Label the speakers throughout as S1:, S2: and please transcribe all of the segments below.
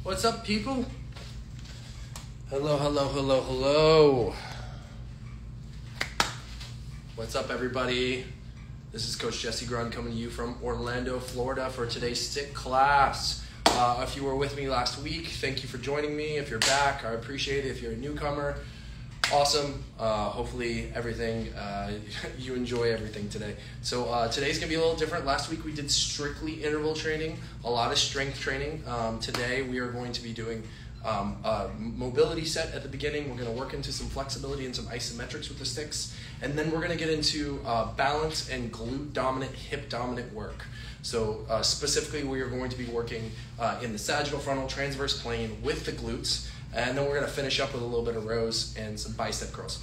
S1: What's up, people? Hello, hello, hello, hello. What's up, everybody? This is Coach Jesse Grund coming to you from Orlando, Florida for today's stick class. If you were with me last week, thank you for joining me. If you're back, I appreciate it. If you're a newcomer, awesome. Hopefully you enjoy everything today. So today's gonna be a little different. Last week we did strictly interval training, a lot of strength training. Today we are going to be doing a mobility set at the beginning. We're gonna work into some flexibility and some isometrics with the sticks. And then we're gonna get into balance and glute dominant, hip dominant work. So specifically we are going to be working in the sagittal frontal transverse plane with the glutes. And then we're gonna finish up with a little bit of rows and some bicep curls.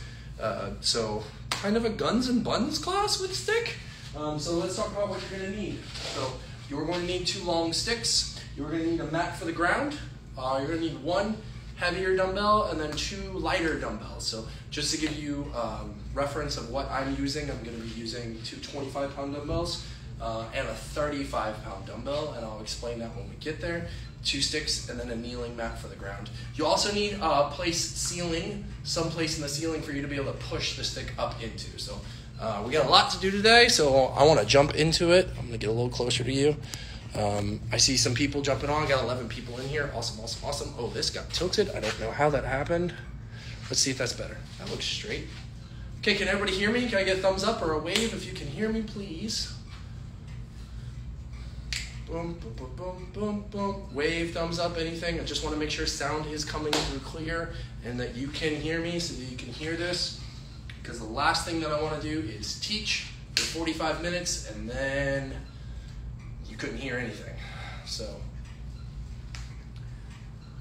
S1: So kind of a guns and buns class with stick. So let's talk about what you're gonna need. So you're going to need 2 long sticks. You're gonna need a mat for the ground. You're gonna need 1 heavier dumbbell and then 2 lighter dumbbells. So just to give you reference of what I'm using, I'm gonna be using 2 25-pound dumbbells and a 35-pound dumbbell, and I'll explain that when we get there. 2 sticks and then a kneeling mat for the ground. You also need a some place in the ceiling for you to be able to push the stick up into. So we got a lot to do today, so I wanna jump into it. I'm gonna get a little closer to you. I see some people jumping on. I got 11 people in here. Awesome, awesome, awesome. Oh, this got tilted. I don't know how that happened. Let's see if that's better. That looks straight. Okay, can everybody hear me? Can I get a thumbs up or a wave if you can hear me, please? Boom, boom, boom, boom, boom, boom. Wave, thumbs up, anything. I just want to make sure sound is coming through clear and that you can hear me so that you can hear this. Because the last thing that I want to do is teach for 45 minutes and then you couldn't hear anything. So,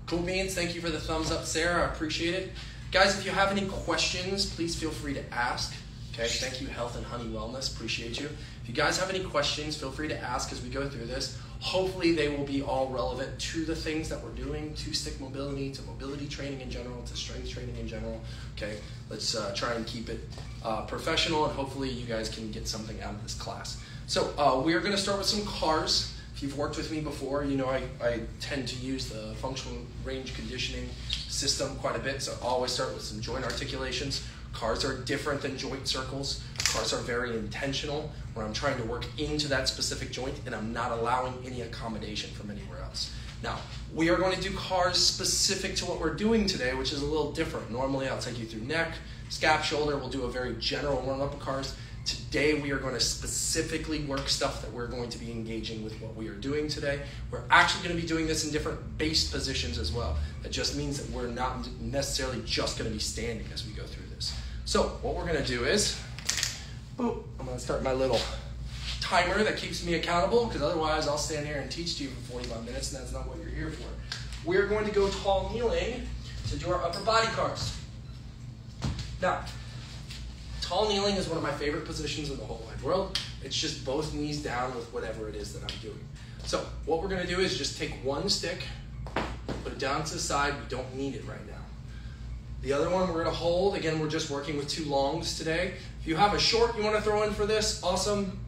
S1: cool beans. Thank you for the thumbs up, Sarah. I appreciate it. Guys, if you have any questions, please feel free to ask. Okay, thank you, Health and Honey Wellness. Appreciate you. If you guys have any questions, feel free to ask as we go through this. Hopefully they will be all relevant to the things that we're doing, to stick mobility, to mobility training in general, to strength training in general. Okay, let's try and keep it professional, and hopefully you guys can get something out of this class. So we are going to start with some CARs. If you've worked with me before, you know I tend to use the functional range conditioning system quite a bit, so I always start with some joint articulations. CARs are different than joint circles. CARs are very intentional, where I'm trying to work into that specific joint and I'm not allowing any accommodation from anywhere else. Now, we are going to do CARs specific to what we're doing today, which is a little different. Normally, I'll take you through neck, scap, shoulder. We'll do a very general warm-up of CARs. Today, we are going to specifically work stuff that we're going to be engaging with what we are doing today. We're actually going to be doing this in different base positions as well. That just means that we're not necessarily just going to be standing as we go through this. So what we're going to do is, boop, I'm going to start my little timer that keeps me accountable, because otherwise I'll stand here and teach to you for 45 minutes, and that's not what you're here for. We're going to go tall kneeling to do our upper body CARs. Now, tall kneeling is one of my favorite positions in the whole wide world. It's just both knees down with whatever it is that I'm doing. So what we're going to do is just take 1 stick, put it down to the side. We don't need it right now. The other one we're going to hold. Again, we're just working with 2 longs today. If you have a short you want to throw in for this, awesome.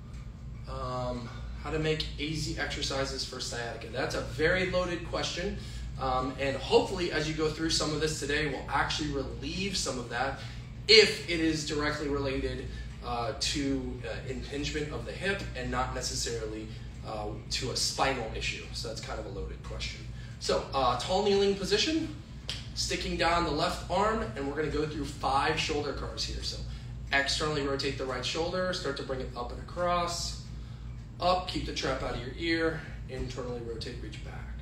S1: How to make easy exercises for sciatica. That's a very loaded question. And hopefully as you go through some of this today, we'll actually relieve some of that if it is directly related to impingement of the hip and not necessarily to a spinal issue. So that's kind of a loaded question. So tall kneeling position, sticking down the left arm, and we're going to go through 5 shoulder CARs here. So externally rotate the right shoulder, start to bring it up and across, up, keep the trap out of your ear, internally rotate, reach back.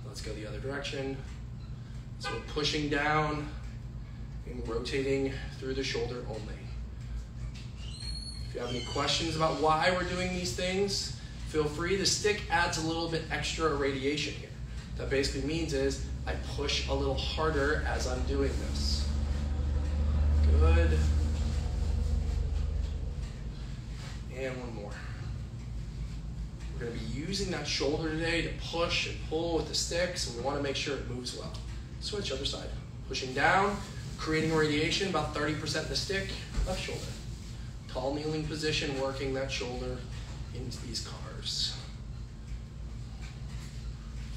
S1: Let's go the other direction. So we're pushing down and rotating through the shoulder only. If you have any questions about why we're doing these things, feel free. The stick adds a little bit extra irradiation here. That basically means is I push a little harder as I'm doing this. Good. And 1 more. We're going to be using that shoulder today to push and pull with the stick, so we want to make sure it moves well. Switch, other side. Pushing down, creating radiation, about 30% in the stick, left shoulder. Tall kneeling position, working that shoulder into these CARs.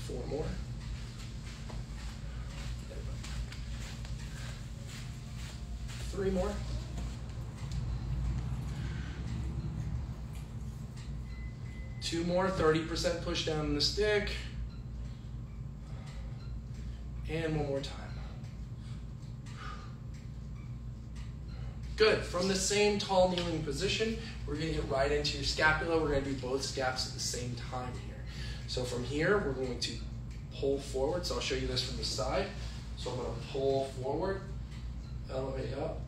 S1: 4 more. 3 more. Two more, 30% push down in the stick. And one more time. Good. From the same tall kneeling position, we're going to get right into your scapula. We're going to do both scaps at the same time here. So from here, we're going to pull forward. So I'll show you this from the side. So I'm going to pull forward, elevate up,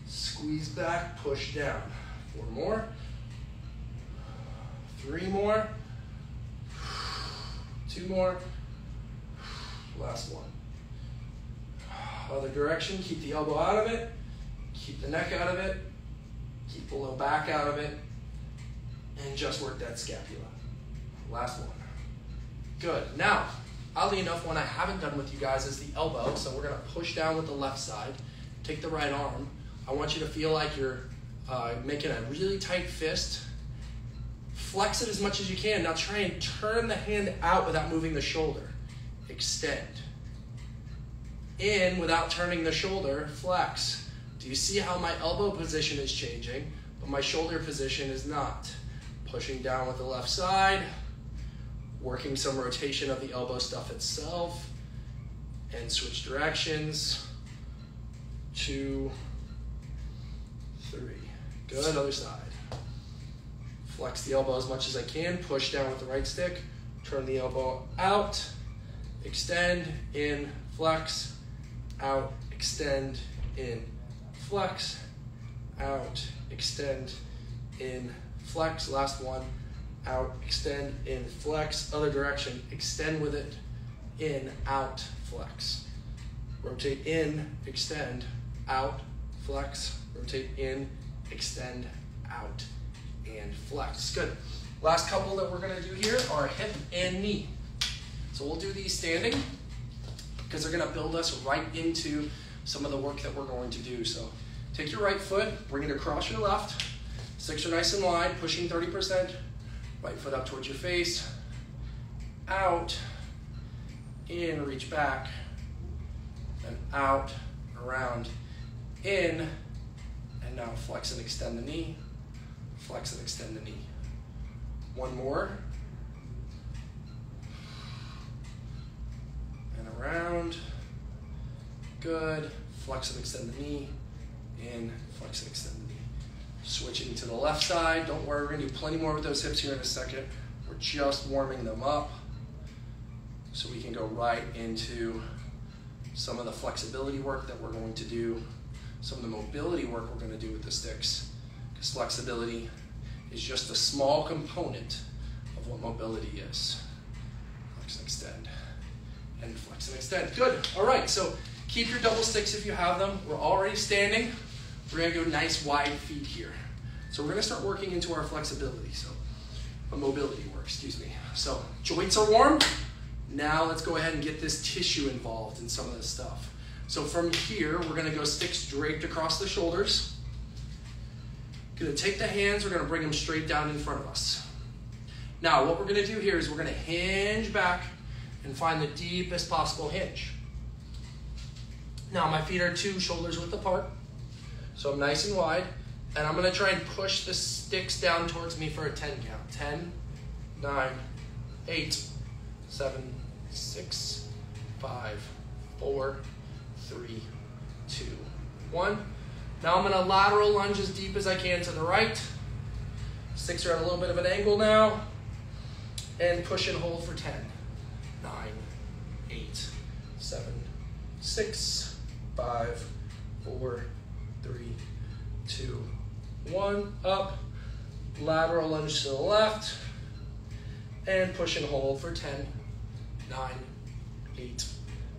S1: squeeze back, push down. 4 more. 3 more. 2 more. Last one. Other direction, keep the elbow out of it, keep the neck out of it, keep the low back out of it, and just work that scapula. Last one. Good. Now, oddly enough, one I haven't done with you guys is the elbow, so we're going to push down with the left side, take the right arm. I want you to feel like you're making a really tight fist. Flex it as much as you can. Now try and turn the hand out without moving the shoulder. Extend. In without turning the shoulder, flex. Do you see how my elbow position is changing, but my shoulder position is not? Pushing down with the left side, working some rotation of the elbow stuff itself, and switch directions. 2, 3. Good, other side. Flex the elbow as much as I can, push down with the right stick, turn the elbow out, extend, in, flex, out, extend, in, flex, out, extend, in, flex. Last one, out, extend, in, flex. Other direction, extend with it, in, out, flex. Rotate in, extend, out, flex. Rotate in, extend, out, and flex. Good. Last couple that we're gonna do here are hip and knee. So we'll do these standing, because they're going to build us right into some of the work that we're going to do. So take your right foot, bring it across your left, sticks are nice and wide, pushing 30%, right foot up towards your face, out, in, reach back, and out, around, in, and now flex and extend the knee, flex and extend the knee. One more. Around, good, flex and extend the knee, in, flex and extend the knee. Switching to the left side, don't worry, we're gonna do plenty more with those hips here in a second. We're just warming them up so we can go right into some of the flexibility work that we're going to do, some of the mobility work we're gonna do with the sticks, because flexibility is just a small component of what mobility is. Flex and extend. And flex and extend. Good. All right, so keep your double sticks if you have them. We're already standing. We're going to go nice wide feet here. So we're going to start working into our flexibility. So mobility work, excuse me. So joints are warm. Now let's go ahead and get this tissue involved in some of this stuff. So from here, we're going to go sticks draped across the shoulders. Going to take the hands, we're going to bring them straight down in front of us. Now what we're going to do here is we're going to hinge back and find the deepest possible hinge. Now my feet are 2 shoulders width apart, so I'm nice and wide, and I'm gonna try and push the sticks down towards me for a 10 count. 10, 9, 8, 7, 6, 5, 4, 3, 2, 1. Now I'm gonna lateral lunge as deep as I can to the right. Sticks are at a little bit of an angle now, and push and hold for 10. 9, 8, 7, 6, 5, 4, 3, 2, 1. Up, lateral lunge to the left, and push and hold for 10, 9, 8,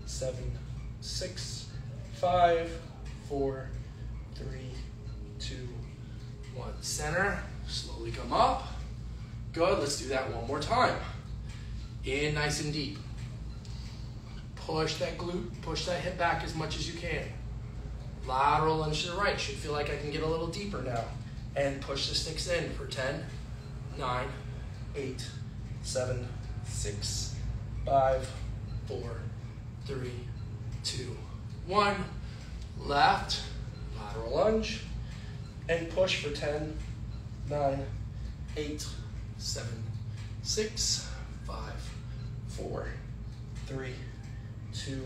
S1: 7, 6, 5, 4, 3, 2, 1. Center, slowly come up. Good, let's do that one more time. In nice and deep. Push that glute, push that hip back as much as you can. Lateral lunge to the right. Should feel like I can get a little deeper now. And push the sticks in for 10, 9, 8, 7, 6, 5, 4, 3, 2, 1. Left, Lateral lunge. And push for 10, 9, 8, 7, 6, 5, 4, 3, 2,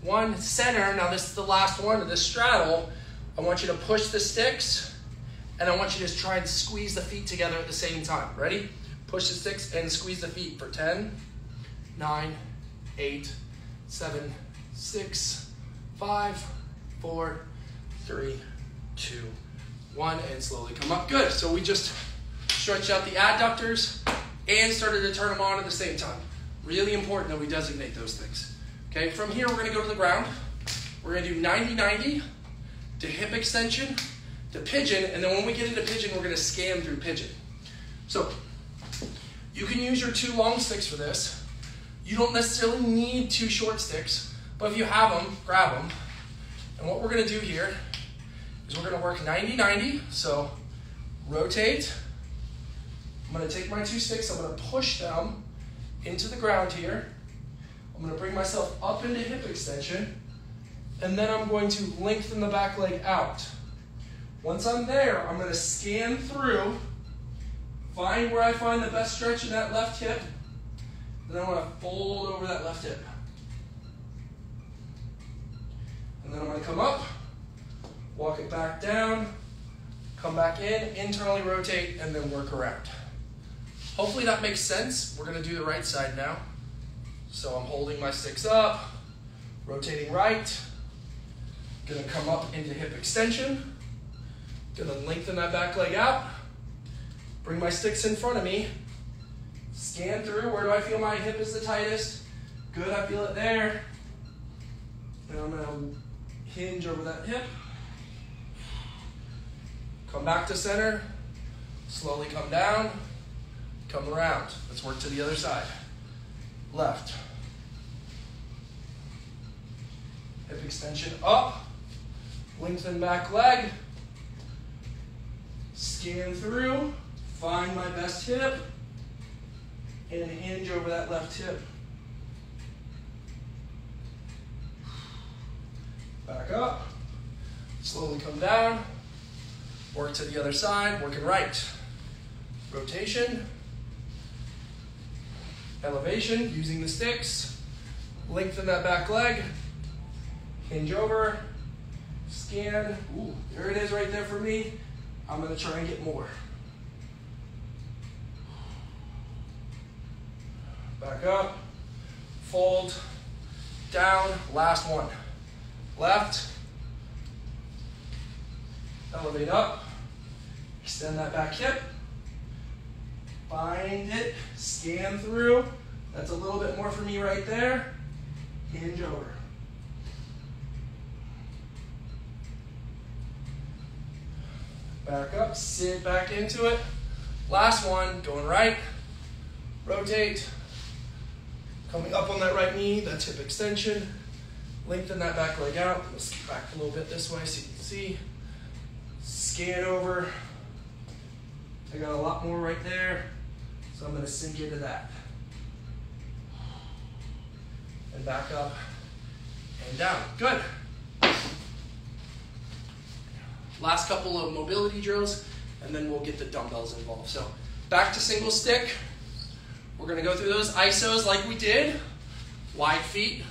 S1: 1. Center. Now this is the last one of this straddle. I want you to push the sticks, and I want you to try and squeeze the feet together at the same time. Ready? Push the sticks and squeeze the feet for 10, 9, 8, 7, 6, 5, 4, 3, 2, 1, and slowly come up. Good. So we just stretched out the adductors and started to turn them on at the same time. Really important that we designate those things. Okay, from here we're going to go to the ground. We're going to do 90-90 to hip extension to pigeon, and then when we get into pigeon, we're going to scan through pigeon. So you can use your 2 long sticks for this. You don't necessarily need 2 short sticks, but if you have them, grab them. And what we're going to do here is we're going to work 90-90. So rotate. I'm going to take my 2 sticks. I'm going to push them into the ground here. I'm going to bring myself up into hip extension. And then I'm going to lengthen the back leg out. Once I'm there, I'm going to scan through, find where I find the best stretch in that left hip. Then I'm going to fold over that left hip. And then I'm going to come up, walk it back down, come back in, internally rotate, and then work around. Hopefully that makes sense. We're going to do the right side now. So I'm holding my sticks up, rotating right, going to come up into hip extension, going to lengthen that back leg out, bring my sticks in front of me, scan through, where do I feel my hip is the tightest? Good, I feel it there. And I'm going to hinge over that hip, come back to center, slowly come down, come around. Let's work to the other side. Left. Hip extension up, lengthen back leg, scan through, find my best hip, and hinge over that left hip. Back up, slowly come down, work to the other side, working right. Rotation, elevation, using the sticks, lengthen that back leg, hinge over, scan. Ooh, there it is right there for me. I'm going to try and get more. Back up, fold, down, last one. Left, elevate up, extend that back hip, find it, scan through. That's a little bit more for me right there. Hinge over. Back up, sit back into it. Last one, going right, rotate, coming up on that right knee, that's hip extension. Lengthen that back leg out. Let's get back a little bit this way so you can see. Scan over. I got a lot more right there, so I'm going to sink into that. And back up and down. Good. Last couple of mobility drills, and then we'll get the dumbbells involved. So back to single stick. We're going to go through those isos like we did. Wide feet.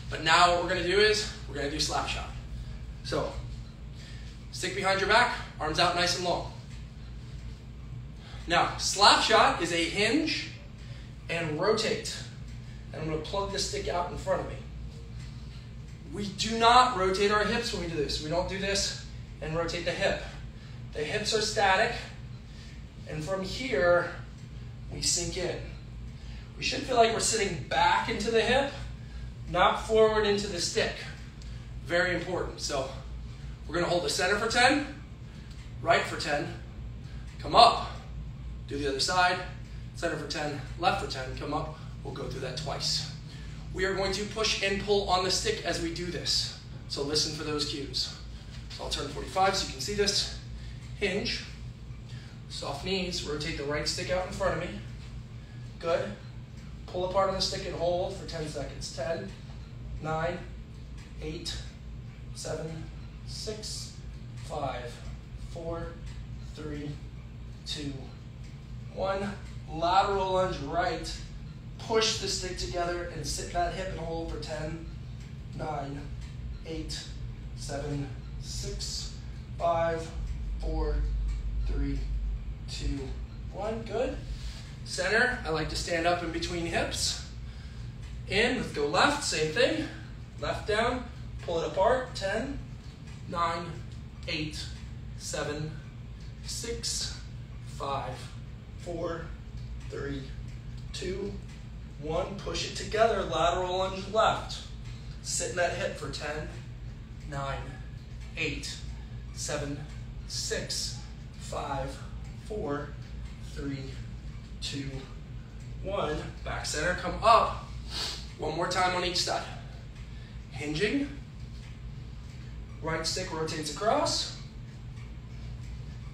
S1: But now what we're going to do is we're going to do slap shot. So stick behind your back, arms out nice and long. Now, slap shot is a hinge and rotate. And I'm going to plug the stick out in front of me. We do not rotate our hips when we do this. We don't do this and rotate the hip. The hips are static, and from here, we sink in. We should feel like we're sitting back into the hip, not forward into the stick. Very important. So we're going to hold the center for 10, right for 10, come up, do the other side, center for 10, left for 10, come up. We'll go through that twice. We are going to push and pull on the stick as we do this. So listen for those cues. So I'll turn 45 so you can see this. Hinge, soft knees, rotate the right stick out in front of me. Good. Pull apart on the stick and hold for 10 seconds. 10, 9, 8, 7, 6, 5, 4, 3, 2, 1. Lateral lunge right. Push the stick together and sit that hip and hold for 10, 9, 8, 7, 6, 5, 4, 3, 2, 1. Good. Center, I like to stand up in between hips. In, let's go left, same thing. Left down, pull it apart. 10, 9, 8, 7, 6, 5, 4, 3, 2, 1. Push it together, lateral lunge left. Sit in that hip for 10, 9, 8, 7, 6, 5, 4, 3, 2, 1. Back center, come up. One more time on each side. Hinging. Right stick rotates across.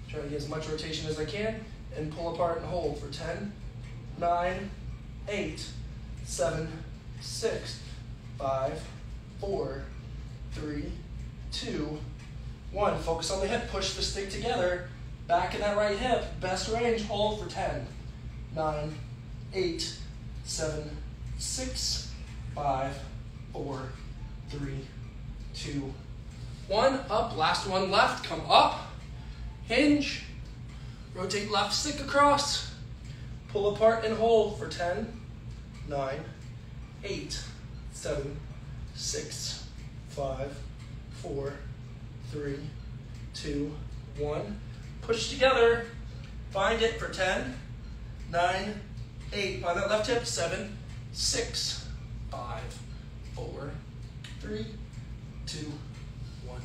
S1: Try to get as much rotation as I can. And pull apart and hold for 10, 9, 8, 7, 6, 5, 4, 3, 2, 1. Focus on the hip. Push the stick together. Back in that right hip. Best range. Hold for 10, 9, 8, 7, 6, 5, 4, 3, 2, 1. Up. Last one left. Come up. Hinge. Rotate left stick across. Pull apart and hold for 10, 9, 8, 7, 6, 5, 4, 3, 2, 1. Push together. Find it for 10, 9, 8. Find that left hip. 7, 6, 5, 4, 3, 2, 1.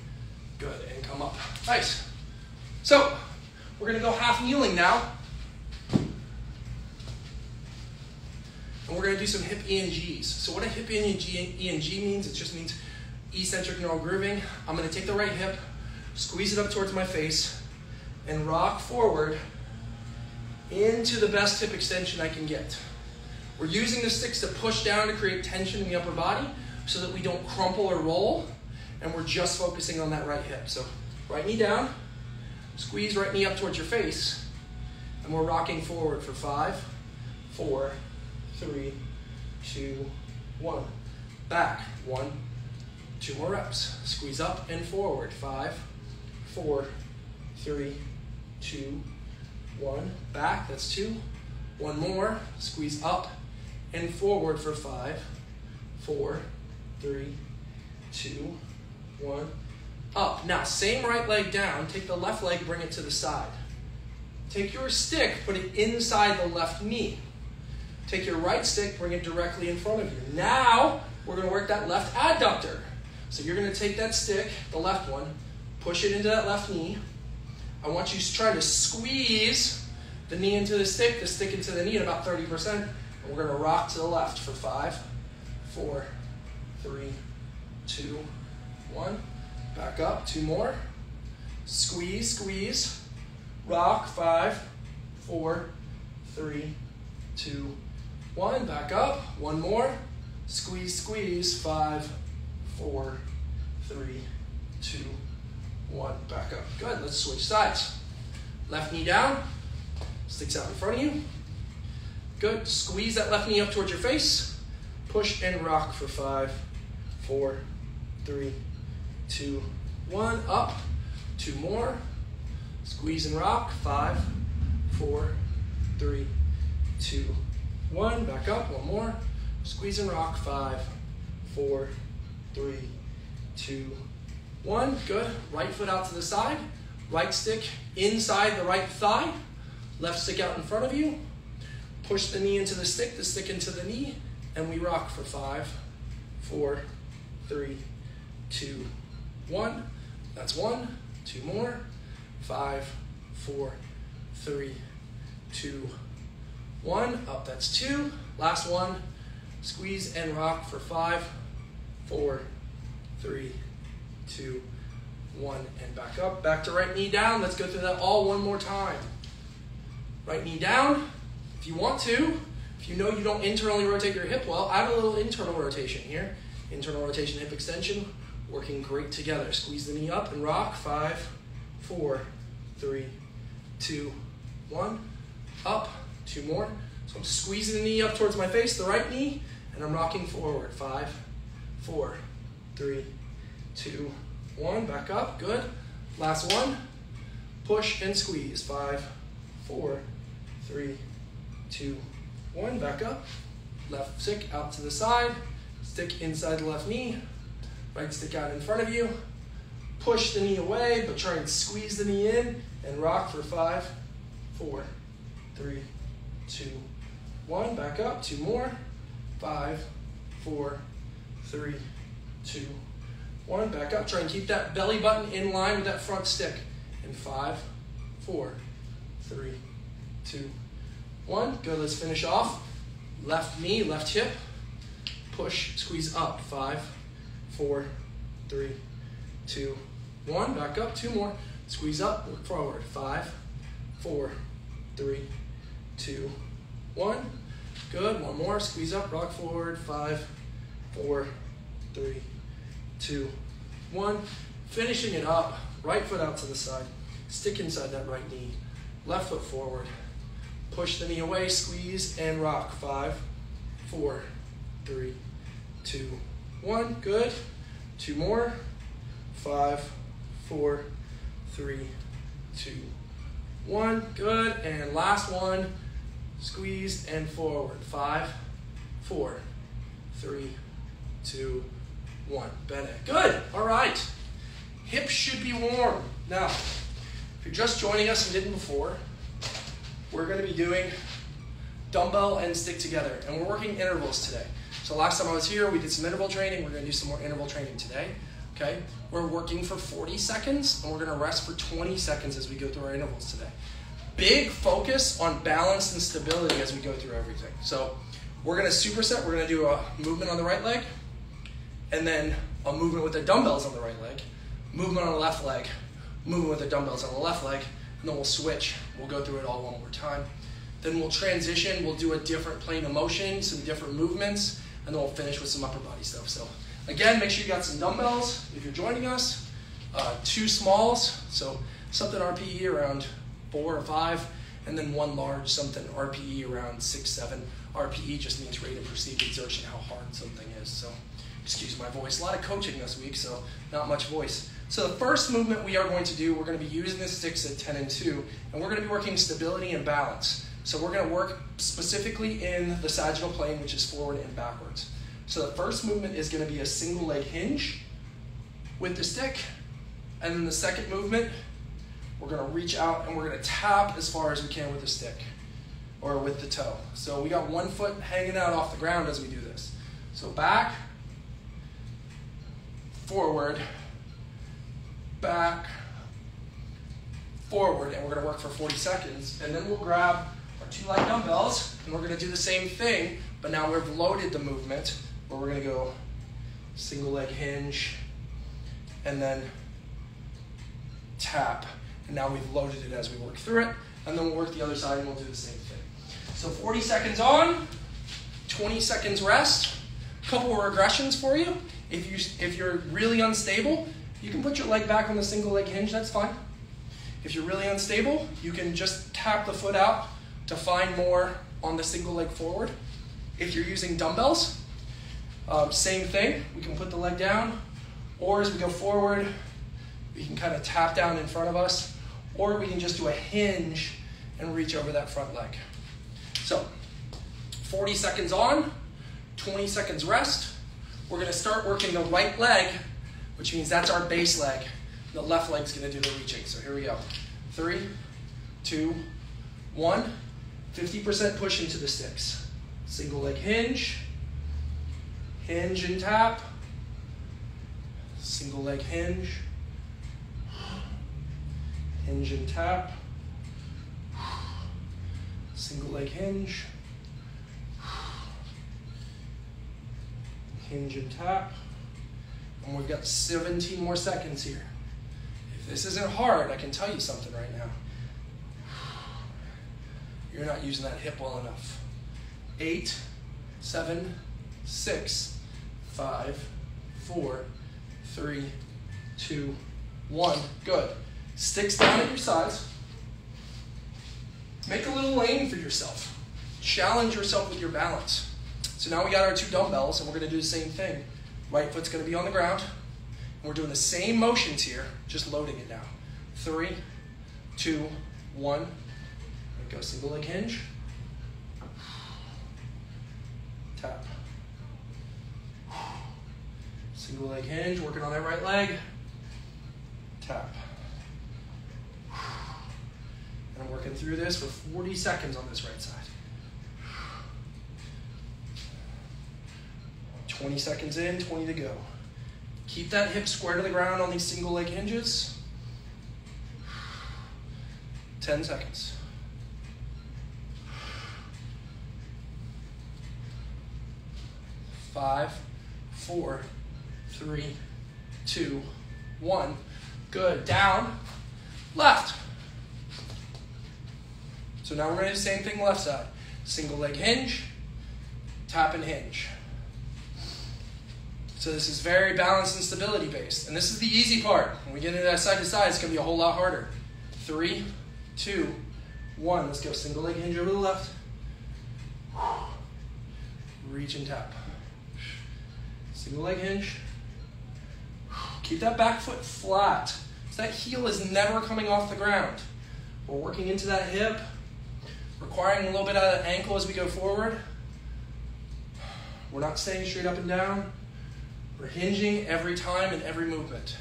S1: Good. And come up. Nice. So, we're going to go half kneeling now. And we're going to do some hip ENGs. So what a hip ENG means, it just means eccentric neural grooving. I'm going to take the right hip, squeeze it up towards my face, and rock forward into the best hip extension I can get. We're using the sticks to push down to create tension in the upper body so that we don't crumple or roll, and we're just focusing on that right hip. So right knee down, squeeze right knee up towards your face, and we're rocking forward for 5, 4, 3, 2, 1. Back. 1, 2 more reps. Squeeze up and forward. 5, 4, 3, 2, 1. Back. That's 2. 1 more. Squeeze up and forward for 5, 4, 3, 2, 1. Up. Now, same right leg down. Take the left leg, bring it to the side. Take your stick, put it inside the left knee. Take your right stick, bring it directly in front of you. Now, we're going to work that left adductor. So you're going to take that stick, the left one, push it into that left knee. I want you to try to squeeze the knee into the stick into the knee at about 30%. And we're going to rock to the left for 5, 4, 3, 2, 1. Back up. 2 more. Squeeze, squeeze. Rock. 5, 4, 3, 2, 1. Back up. 1 more. Squeeze, squeeze. 5, 4, 3, 2, 1. Back up. Good. Let's switch sides. Left knee down. Sticks out in front of you. Good. Squeeze that left knee up towards your face. Push and rock for 5, 4, 3, 2, 1. Up. 2 more. Squeeze and rock. 5, 4, 3, 2, 1. Back up. 1 more. Squeeze and rock. 5, 4, 3, 2, 1. Good. Right foot out to the side. Right stick inside the right thigh. Left stick out in front of you. Push the knee into the stick into the knee, and we rock for 5, 4, 3, 2, 1. That's 1. 2 more. 5, 4, 3, 2, 1. Up, that's 2. Last one. Squeeze and rock for 5, 4, 3, 2, 1. And back up. Back to right knee down. Let's go through that all one more time. Right knee down. If you want to, if you know you don't internally rotate your hip well, add a little internal rotation here. Internal rotation, hip extension. working great together. Squeeze the knee up and rock. 5, 4, 3, 2, 1. Up, 2 more. So I'm squeezing the knee up towards my face, the right knee, and I'm rocking forward. 5, 4, 3, 2, 1. Back up, good. Last one. Push and squeeze. 5, 4, 3, 2, 1. Back up. Left stick out to the side. Stick inside the left knee. Right stick out in front of you. Push the knee away, but try and squeeze the knee in and rock for 5, 4, 3, 2, 1. Back up. 2 more. 5, 4, 3, 2, 1. Back up. Try and keep that belly button in line with that front stick. And 5, 4, 3, 2, 1. Good. Let's finish off. Left knee, left hip. Push, squeeze up. 5, 4, 3, 2, 1. Back up. 2 more. Squeeze up, work forward. 5, 4, 3, 2, 1. Good. 1 more. Squeeze up, rock forward. 5, 4, 3, 2, 1. Finishing it up. Right foot out to the side. Stick inside that right knee. Left foot forward. Push the knee away, squeeze, and rock. 5, 4, 3, 2, 1. Good. 2 more. 5, 4, 3, 2, 1. Good. And last one. Squeeze and forward. 5, 4, 3, 2, 1. Bend it. Good. All right. Hips should be warm. Now, if you're just joining us and didn't before, we're going to be doing dumbbell and stick together, and we're working intervals today. So last time I was here, we did some interval training. We're going to do some more interval training today. Okay? We're working for 40 seconds, and we're going to rest for 20 seconds as we go through our intervals today. Big focus on balance and stability as we go through everything. So we're going to superset. We're going to do a movement on the right leg, and then a movement with the dumbbells on the right leg, movement on the left leg, movement with the dumbbells on the left leg, and then we'll switch. We'll go through it all one more time. Then we'll transition. We'll do a different plane of motion, some different movements, and then we'll finish with some upper body stuff. So again, make sure you got some dumbbells if you're joining us. 2 smalls, so something RPE around 4 or 5, and then 1 large, something RPE around 6, 7. RPE just means rate of perceived exertion, how hard something is. So excuse my voice. A lot of coaching this week, so not much voice. So the first movement we are going to do, we're going to be using the sticks at 10 and 2, and we're going to be working stability and balance. So we're going to work specifically in the sagittal plane, which is forward and backwards. So the first movement is going to be a single leg hinge with the stick, and then the second movement, we're going to reach out and we're going to tap as far as we can with the stick or with the toe. So we got 1 foot hanging out off the ground as we do this. So back, forward, back, forward, and we're going to work for 40 seconds. And then we'll grab our 2 light dumbbells, and we're going to do the same thing, but now we've loaded the movement, where we're going to go single leg hinge, and then tap. And now we've loaded it as we work through it, and then we'll work the other side, and we'll do the same thing. So 40 seconds on, 20 seconds rest. A couple of regressions for you. If you're really unstable, you can put your leg back on the single leg hinge, that's fine. If you're really unstable, you can just tap the foot out to find more on the single leg forward. If you're using dumbbells, same thing. We can put the leg down, or as we go forward, we can kind of tap down in front of us, or we can just do a hinge and reach over that front leg. So 40 seconds on, 20 seconds rest. We're going to start working the right leg, which means that's our base leg. The left leg's going to do the reaching. So here we go. 3, 2, 1. 50% push into the sticks. Single leg hinge. Hinge and tap. Single leg hinge. Hinge and tap. Single leg hinge. Hinge and tap. And we've got 17 more seconds here. If this isn't hard, I can tell you something right now. You're not using that hip well enough. 8, 7, 6, 5, 4, 3, 2, 1. Good. Sticks down at your sides. Make a little lane for yourself. Challenge yourself with your balance. So now we got our 2 dumbbells, and we're going to do the same thing. Right foot's going to be on the ground. And we're doing the same motions here, just loading it now. 3, 2, 1. Go single leg hinge. Tap. Single leg hinge, working on that right leg. Tap. And I'm working through this for 40 seconds on this right side. 20 seconds in, 20 to go. Keep that hip square to the ground on these single leg hinges. 10 seconds. 5, 4, 3, 2, 1. Good. Down, left. So now we're going to do the same thing left side. Single leg hinge, tap and hinge. So this is very balanced and stability based. And this is the easy part. When we get into that side to side, it's going to be a whole lot harder. 3, 2, 1. Let's go single leg hinge over the left. Reach and tap. Single leg hinge. Keep that back foot flat. So that heel is never coming off the ground. We're working into that hip, requiring a little bit out of the ankle as we go forward. We're not staying straight up and down. We're hinging every time and every movement.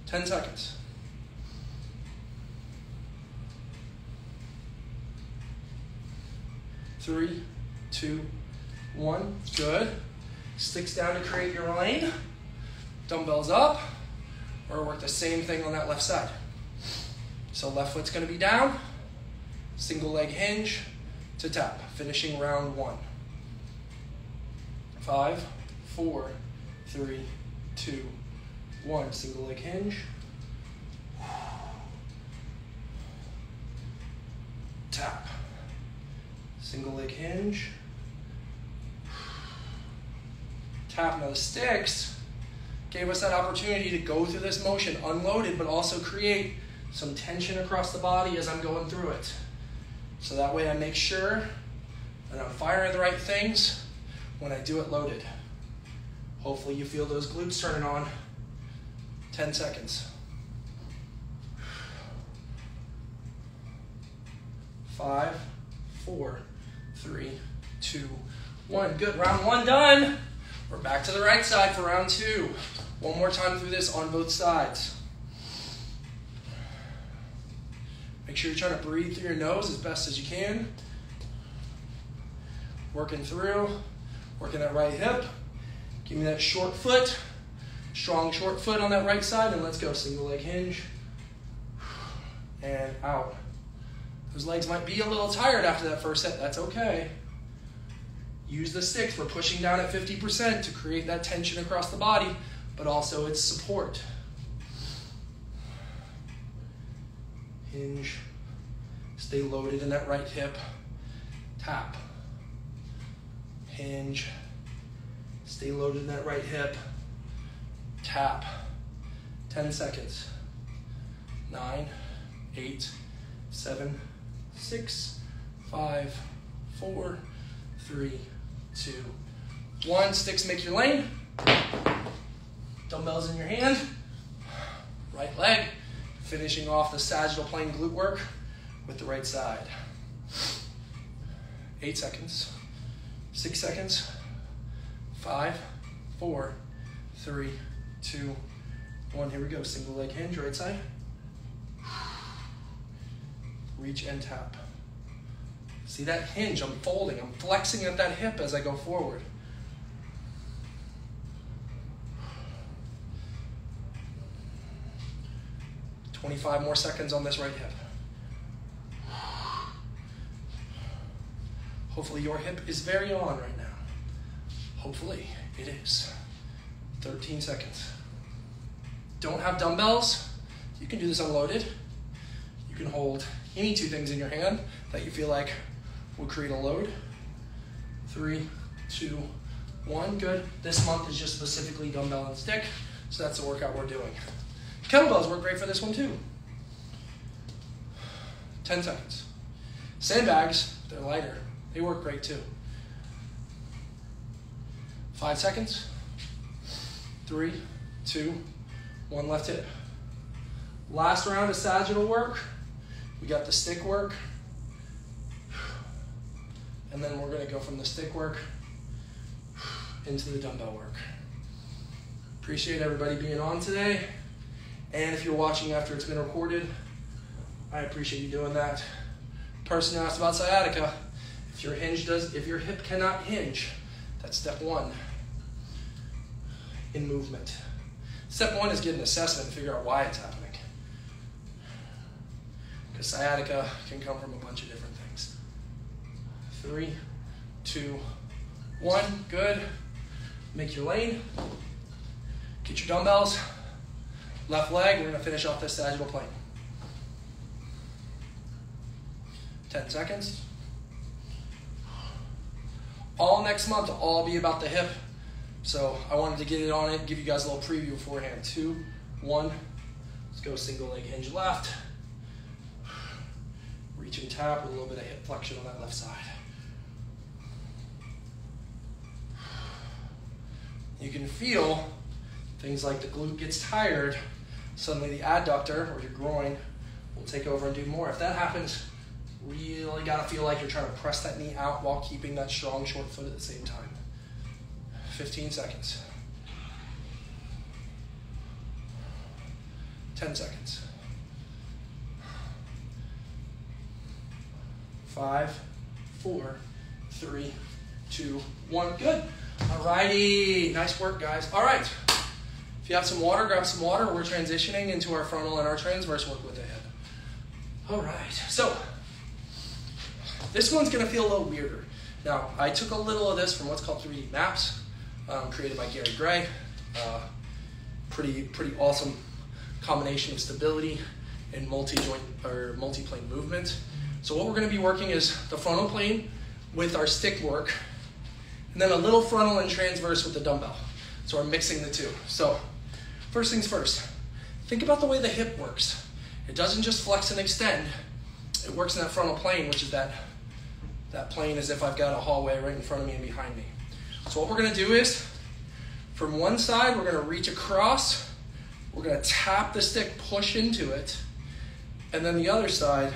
S1: Ten seconds. 3, 2, 1. Good. Sticks down to create your lane. Dumbbells up. Or work the same thing on that left side. So left foot's going to be down. Single leg hinge to tap. Finishing round 1. 5, 4, 3, 2, 1. Single leg hinge. Tap. Single leg hinge. Tap. Now the sticks gave us that opportunity to go through this motion unloaded, but also create some tension across the body as I'm going through it. So that way I make sure that I'm firing the right things when I do it loaded. Hopefully you feel those glutes turning on. 10 seconds. 5, 4, 3, 2, 1. Good. Round 1 done. We're back to the right side for round 2. One more time through this on both sides. Make sure you're trying to breathe through your nose as best as you can. Working through, working that right hip. Give me that short foot, strong short foot on that right side, and let's go. Single leg hinge, and out. Those legs might be a little tired after that first set, that's okay. Use the sticks, we're pushing down at 50% to create that tension across the body, but also its support. Hinge, stay loaded in that right hip, tap. Hinge, stay loaded in that right hip, tap. 10 seconds. 9, 8, 7, 6, 5, 4, 3, 2, 1. Sticks make your lane. Dumbbells in your hand. Right leg. Finishing off the sagittal plane glute work with the right side. 8 seconds. 6 seconds. 5, 4, 3, 2, 1. Here we go. Single leg hinge, right side. Reach and tap. See that hinge? I'm folding. I'm flexing at that hip as I go forward. "25 more seconds on this right hip. Hopefully your hip is very on right now. Hopefully it is. 13 seconds. Don't have dumbbells? You can do this unloaded. You can hold any 2 things in your hand that you feel like will create a load. 3, 2, 1. Good. This month is just specifically dumbbell and stick, so that's the workout we're doing. Kettlebells work great for this one too. 10 seconds. Sandbags, they're lighter. They work great too. 5 seconds. 3, 2, 1, left hip. Last round of sagittal work. We got the stick work. And then we're gonna go from the stick work into the dumbbell work. Appreciate everybody being on today. And if you're watching after it's been recorded, I appreciate you doing that. Person asked about sciatica. If your hip cannot hinge, that's step 1 in movement. Step 1 is get an assessment and figure out why it's happening. Because sciatica can come from a bunch of different things. 3, 2, 1, good. Make your lane. Get your dumbbells. Left leg, we're gonna finish off this sagittal plane. 10 seconds. All next month will all be about the hip. So I wanted to get it on it, give you guys a little preview beforehand. 2, 1, let's go single leg hinge left. Reach and tap with a little bit of hip flexion on that left side. You can feel things like the glute gets tired, suddenly the adductor or your groin will take over and do more. If that happens, really gotta feel like you're trying to press that knee out while keeping that strong short foot at the same time. 15 seconds. 10 seconds. 5, 4, 3, 2, 1. Good. Alrighty. Nice work, guys. All right. If you have some water, grab some water. We're transitioning into our frontal and our transverse work with the hip. All right. So this one's going to feel a little weirder. Now, I took a little of this from what's called 3D maps, created by Gary Gray. Pretty awesome combination of stability and multi-joint or multi-plane movement. So what we're going to be working is the frontal plane with our stick work, and then a little frontal and transverse with the dumbbell. So we're mixing the two. So first things first, think about the way the hip works. It doesn't just flex and extend. It works in that frontal plane, which is that plane as if I've got a hallway right in front of me and behind me. So what we're going to do is, from one side, we're going to reach across. We're going to tap the stick, push into it. And then the other side,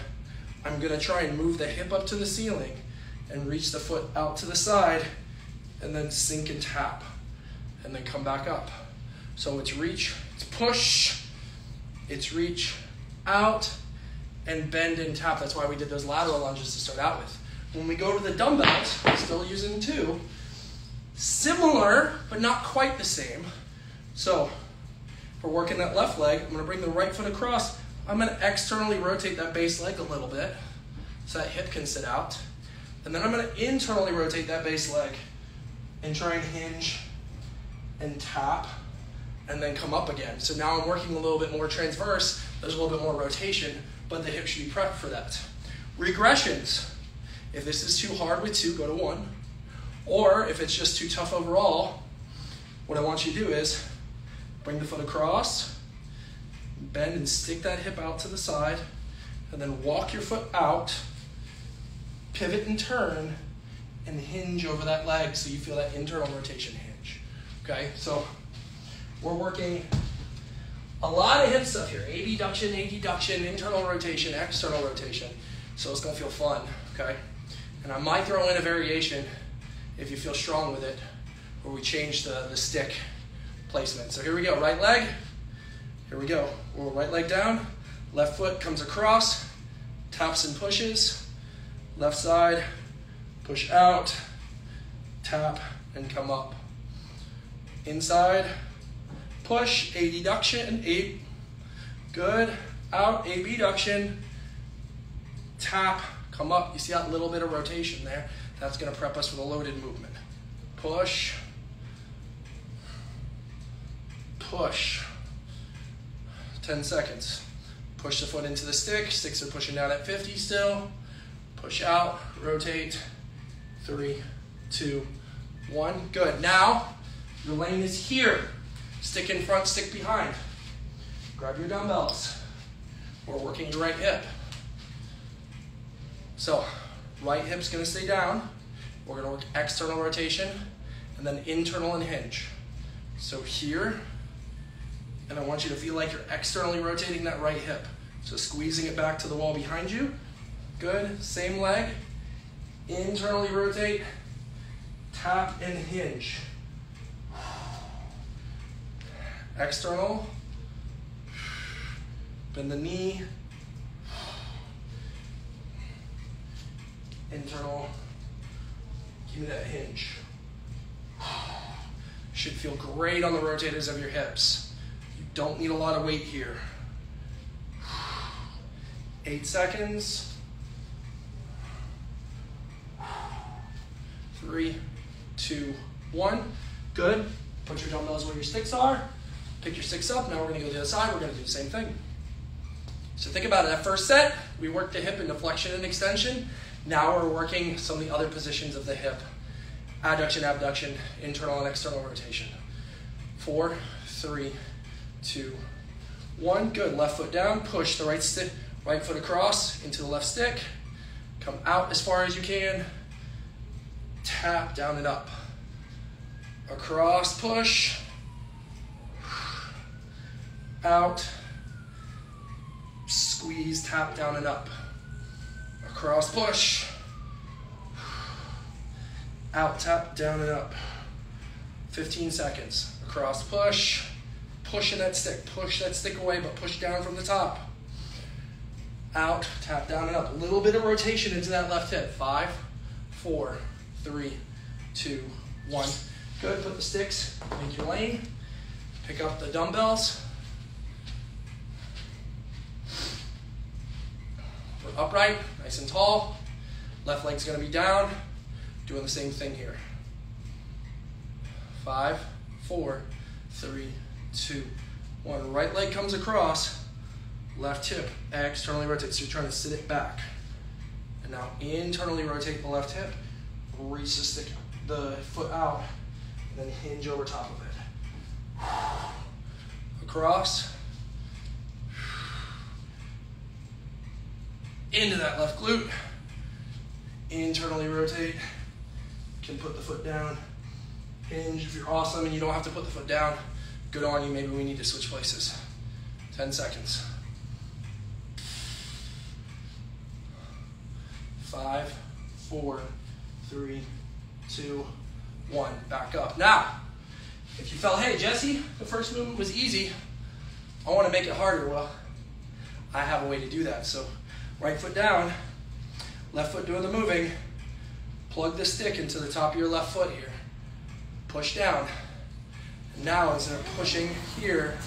S1: I'm going to try and move the hip up to the ceiling and reach the foot out to the side and then sink and tap and then come back up. So it's reach, it's push, it's reach, out, and bend and tap. That's why we did those lateral lunges to start out with. When we go to the dumbbells, still using 2, similar, but not quite the same. So if we're working that left leg, I'm going to bring the right foot across. I'm going to externally rotate that base leg a little bit so that hip can sit out. And then I'm going to internally rotate that base leg and try and hinge and tap and then come up again. So now I'm working a little bit more transverse. There's a little bit more rotation, but the hip should be prepped for that. Regressions. If this is too hard with 2, go to 1. Or if it's just too tough overall, what I want you to do is bring the foot across, bend and stick that hip out to the side, and then walk your foot out, pivot and turn, and hinge over that leg so you feel that internal rotation hinge. Okay, so we're working a lot of hip stuff here. abduction, adduction, internal rotation, external rotation. So it's gonna feel fun, okay? And I might throw in a variation if you feel strong with it, where we change the stick placement. So here we go, right leg. Here we go. We'll right leg down, left foot comes across, taps and pushes, left side, push out, tap, and come up. Inside, push, adduction, good, out, abduction, tap, come up. You see that little bit of rotation there? That's gonna prep us for the loaded movement. Push, push. 10 seconds. Push the foot into the stick. Sticks are pushing down at 50 still. Push out, rotate. 3, 2, 1. Good. Now, your lane is here. Stick in front, stick behind. Grab your dumbbells. We're working your right hip. So, right hip's gonna stay down. We're gonna work external rotation and then internal and hinge. So here, and I want you to feel like you're externally rotating that right hip. So squeezing it back to the wall behind you. Good, same leg. Internally rotate, tap and hinge. External, bend the knee. Internal, give me that hinge. Should feel great on the rotators of your hips. You don't need a lot of weight here. 8 seconds. 3, 2, 1. Good. Put your dumbbells where your sticks are. Pick your sticks up. Now we're going to go to the other side. We're going to do the same thing. So think about it. That first set, we worked the hip into flexion and extension. Now we're working some of the other positions of the hip. Adduction, abduction, internal and external rotation. 4, 3, 2, 1. Good. Left foot down. Push the right foot across into the left stick. Come out as far as you can. Tap down and up. Across, push. Out. Squeeze, tap down and up. Across, push. Out, tap, down and up. 15 seconds. Across, push. Pushing that stick. Push that stick away, but push down from the top. Out, tap, down and up. A little bit of rotation into that left hip. 5, 4, 3, 2, 1. Good. Put the sticks in your lane. Pick up the dumbbells. We're upright, nice and tall. Left leg's going to be down. Doing the same thing here. 5, 4, 3, 2, 1. Right leg comes across. Left hip externally rotates. So you're trying to sit it back. And now internally rotate the left hip. Reach the foot out. And then hinge over top of it. Across. Into that left glute. Internally rotate. Can put the foot down. Hinge if you're awesome and you don't have to put the foot down. Good on you. Maybe we need to switch places. 10 seconds. 5, 4, 3, 2, 1. Back up. Now, if you felt, hey, Jesse, the first movement was easy. I want to make it harder. Well, I have a way to do that. So, right foot down, left foot doing the moving. Plug the stick into the top of your left foot here. Push down. And now, instead of pushing here,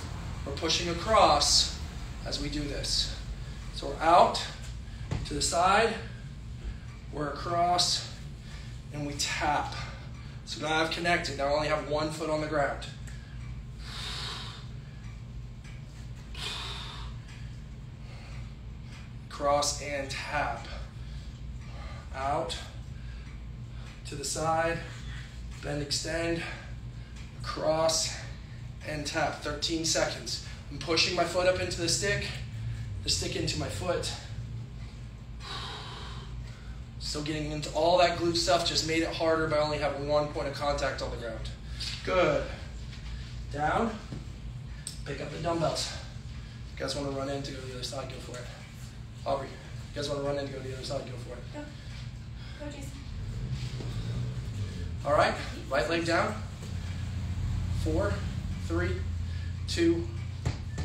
S1: we're pushing across as we do this. So we're out to the side, we're across, and we tap. So now I've connected. Now I only have one foot on the ground. Cross and tap. Out to the side, bend, extend, across, and tap. 13 seconds. I'm pushing my foot up into the stick into my foot. Still getting into all that glute stuff, just made it harder by only having one point of contact on the ground. Good. Down. Pick up the dumbbells. You guys want to run in to go to the other side, go for it. Aubrey, you guys want to run in to go to the other side, go for it.
S2: Go. Go, Jason.
S1: All right, right leg down. 4, 3, 2,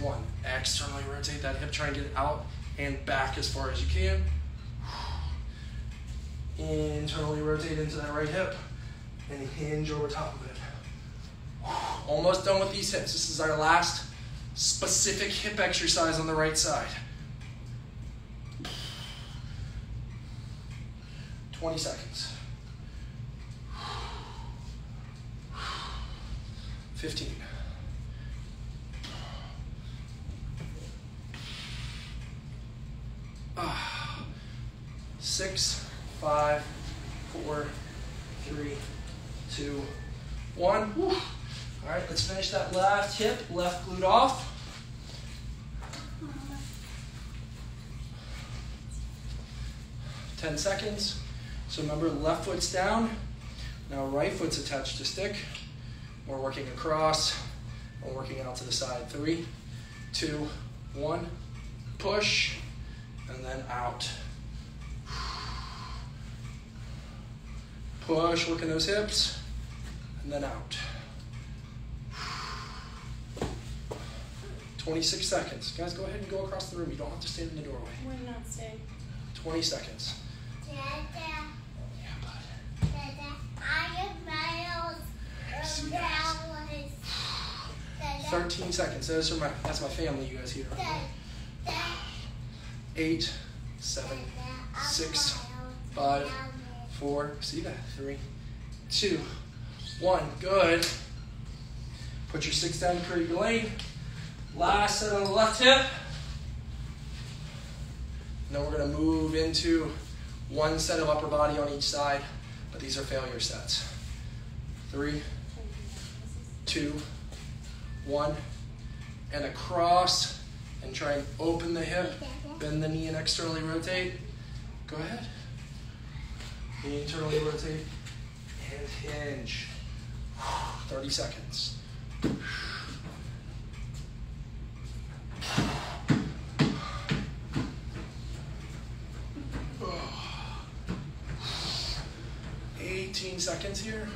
S1: 1. Externally rotate that hip, try and get it out and back as far as you can. Internally rotate into that right hip and hinge over top of it. Almost done with these hips. This is our last specific hip exercise on the right side. 20 seconds. 15. 6, 5, 4, 3, 2, 1. Woo. All right, let's finish that left hip, left glute off. Ten seconds. So remember, left foot's down. Now right foot's attached to stick. We're working across. We're working out to the side. 3, 2, 1. Push, and then out. Push, working those hips, and then out. 26 seconds. Guys, go ahead and go across the room. You don't have to stand in the doorway.
S2: We're not staying.
S1: 20 seconds.
S3: Dada.
S1: Yeah, bud.
S3: Dada. I am Miles.
S1: See you guys. 13 seconds. That's my family, you guys hear. 8, 7, 6, 5, 4. See that? 3, 2, 1. Good. Put your sticks down to create your lane. Last set on the left hip. And then we're going to move into one set of upper body on each side, but these are failure sets. 3, 2, 1, and across, and try and open the hip, bend the knee and externally rotate. Go ahead. Knee internally rotate, and hinge. 30 seconds. 18 seconds here.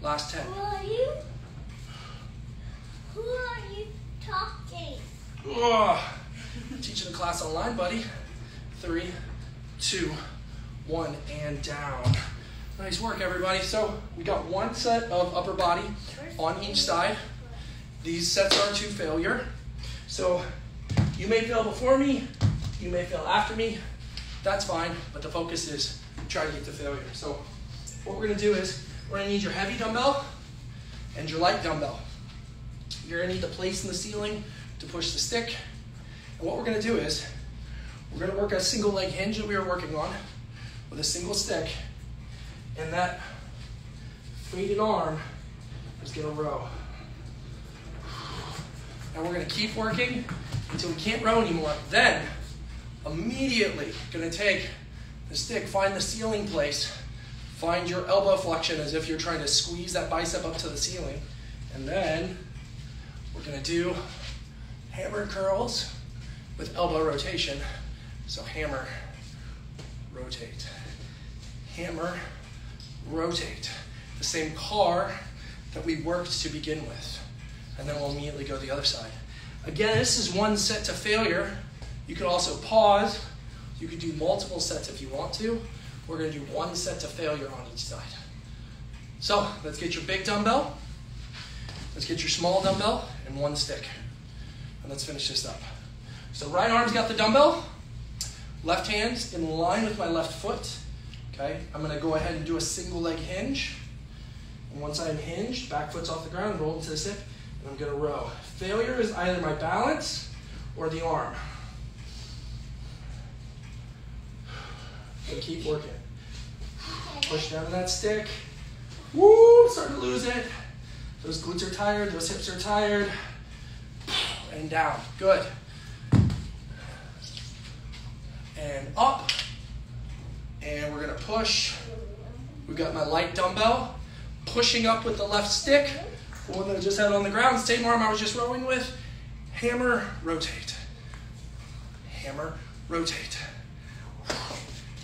S1: Last 10.
S3: Who are you? Who are you talking?
S1: I'm teaching the class online, buddy. 3, 2, 1, and down. Nice work, everybody. So we got one set of upper body on each side. These sets are to failure. So you may fail before me, you may fail after me. That's fine, but the focus is try to get to failure. So what we're gonna do is we're gonna need your heavy dumbbell and your light dumbbell. You're gonna need the place in the ceiling to push the stick. And what we're gonna do is we're gonna work a single leg hinge that we were working on with a single stick, and that weighted arm is gonna row. And we're gonna keep working until we can't row anymore. Then, immediately gonna take the stick, find the ceiling place, find your elbow flexion as if you're trying to squeeze that bicep up to the ceiling. And then we're gonna do hammer curls with elbow rotation. So hammer, rotate, hammer, rotate. The same car that we worked to begin with. And then we'll immediately go to the other side. Again, this is one set to failure. You could also pause. You could do multiple sets if you want to. We're gonna do one set to failure on each side. So let's get your big dumbbell. Let's get your small dumbbell and one stick. And let's finish this up. So right arm's got the dumbbell. Left hand's in line with my left foot. Okay, I'm gonna go ahead and do a single leg hinge. And once I'm hinged, back foot's off the ground, roll into the stick, and I'm gonna row. Failure is either my balance or the arm. And keep working. Push down to that stick. Woo, starting to lose it. Those glutes are tired, those hips are tired. And down, good. And up. And we're gonna push. We've got my light dumbbell. Pushing up with the left stick. The one that I just had on the ground, same arm I was just rowing with. Hammer, rotate. Hammer, rotate.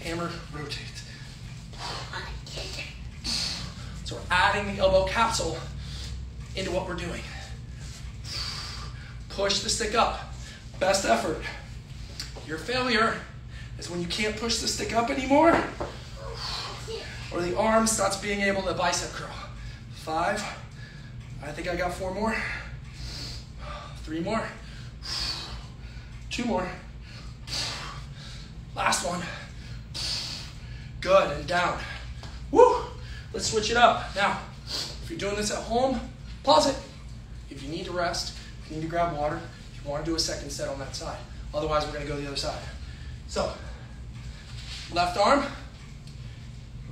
S1: Hammer, rotate. So we're adding the elbow capsule into what we're doing. Push the stick up. Best effort. Your failure is when you can't push the stick up anymore, or the arm stops being able to bicep curl. 5. I think I got 4 more. 3 more. 2 more. Last one. Good, and down. Woo! Let's switch it up. Now, if you're doing this at home, pause it. If you need to rest, if you need to grab water, if you want to do a second set on that side. Otherwise, we're going to go to the other side. So, left arm,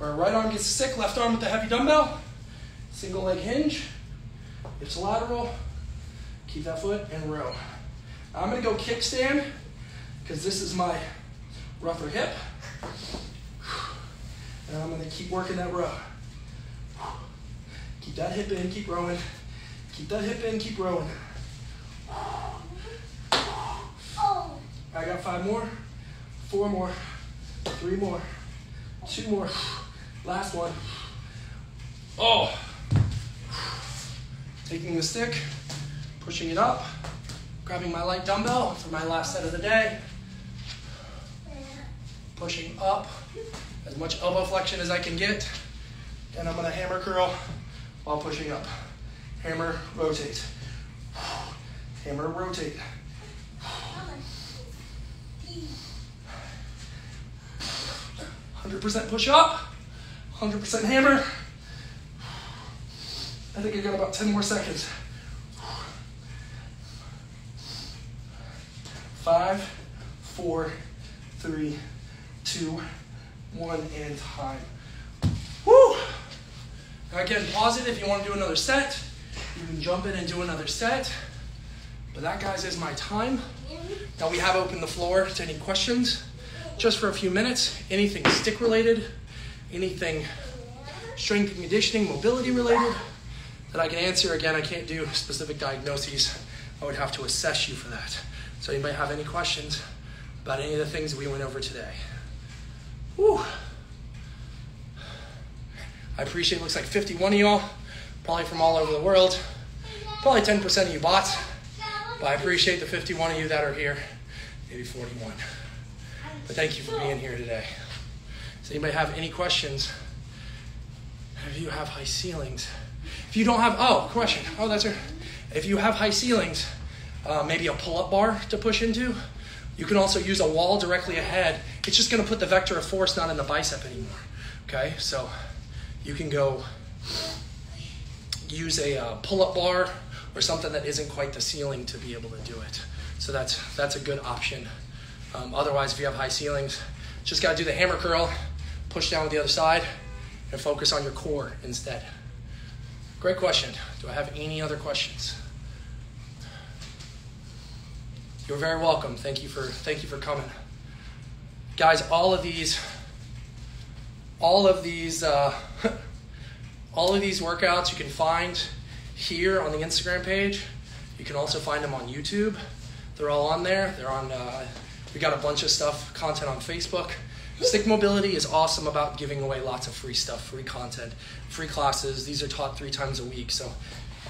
S1: or right arm gets the stick, left arm with the heavy dumbbell, single leg hinge, hips lateral, keep that foot, and row. Now I'm gonna go kickstand, because this is my rougher hip. And I'm gonna keep working that row. Keep that hip in, keep rowing. Keep that hip in, keep rowing. I got 5 more, 4 more, 3 more, 2 more. Last one. Oh. Taking the stick, pushing it up, grabbing my light dumbbell for my last set of the day. Pushing up, as much elbow flexion as I can get. And I'm gonna hammer curl while pushing up. Hammer, rotate. Hammer, rotate. 100% push up, 100% hammer. I think I got about 10 more seconds. 5, 4, 3, 2, 1, and time. Woo! Now again, pause it if you want to do another set. You can jump in and do another set. But that, guys, is my time. Now we have opened the floor to any questions. Just for a few minutes, anything stick related, anything strength and conditioning, mobility related that I can answer. Again, I can't do specific diagnoses. I would have to assess you for that. So anybody have any questions about any of the things we went over today? Whew. I appreciate it. Looks like 51 of y'all, probably from all over the world. Probably 10% of you bots, but I appreciate the 51 of you that are here, maybe 41. But thank you for being here today. Does anybody have any questions? If you have high ceilings. If you don't have, question. That's right. If you have high ceilings, maybe a pull-up bar to push into. You can also use a wall directly ahead. It's just gonna put the vector of force not in the bicep anymore. Okay, so you can go use a pull-up bar or something that isn't quite the ceiling to be able to do it. So that's a good option. Otherwise, if you have high ceilings, just got to do the hammer curl, push down with the other side, and focus on your core instead. Great question. Do I have any other questions? You're very welcome. Thank you for coming, guys. All of these workouts you can find here on the Instagram page. You can also find them on YouTube. They're all on there. They're on. We got a bunch of content on Facebook. Stick Mobility is awesome about giving away lots of free stuff, free content, free classes. These are taught 3 times a week. So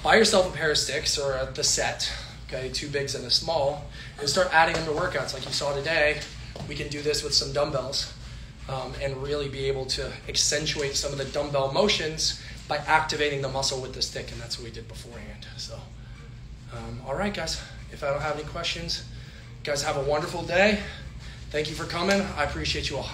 S1: buy yourself a pair of sticks or the set, okay, 2 bigs and a small, and start adding them to workouts like you saw today. We can do this with some dumbbells and really be able to accentuate some of the dumbbell motions by activating the muscle with the stick, and that's what we did beforehand. So, all right, guys, if I don't have any questions, guys, have a wonderful day. Thank you for coming. I appreciate you all.